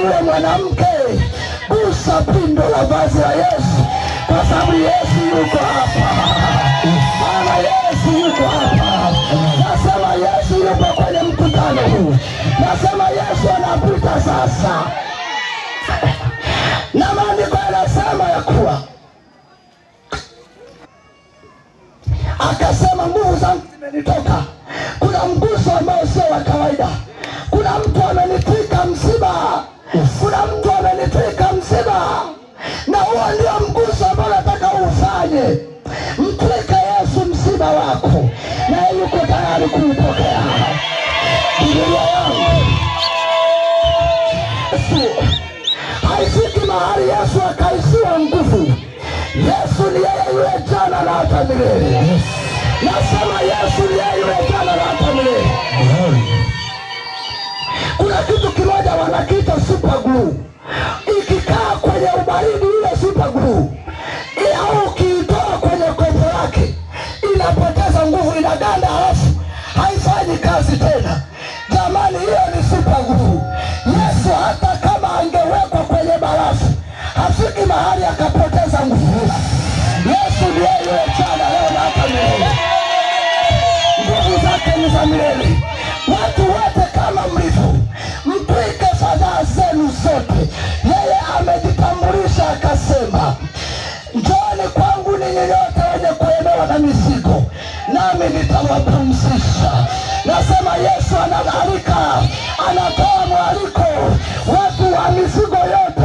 yule mwanamke, gusa pindo la vazi la Yesu, kwa sababu Yesu yuko hapa. Bwana Yesu yuko hapa. Nasema Yesu yuko kwenye mkutano huu. Nasema Yesu anapita sasa. Na maandiko yanasema ya kuwa akasema nguvu zangu zimenitoka. Kuna mguso ambao sio wa kawaida. Kuna mtu amenitwika msiba. Kuna mtu amenitwika msiba. Na huo ndio mguso ambao nataka ufanye. Mtwike Yesu msiba wako, na yuko tayari kuupokea. Biblia yangu haifiki mahali Yesu akaishiwa nguvu. Yesu ni yeye yule jana na hata milele. Nasema Yesu ni yeye yule jana na hata milele. Kuna kitu kimoja wanakiita super glue. Ikikaa kwenye ubaridi ile super glue, au ukiitoa kwenye kopo lake, inapoteza nguvu, inaganda, halafu haifanyi kazi tena. Jamani, hiyo ni super glue. Yesu hata kama angewekwa kwenye barafu, hafiki mahali akapoteza nguvu. Yesu ndiye yule jana, leo na hata milele. Nguvu zake ni za milele. Watu wote kama mlivyo, mtwike fadhaa zenu zote. Yeye amejitambulisha akasema, njooni kwangu ninyi nyote wenye kuelemewa na mizigo, nami nitawapumzisha. Nasema Yesu anatoa mwaliko, watu wa mizigo yote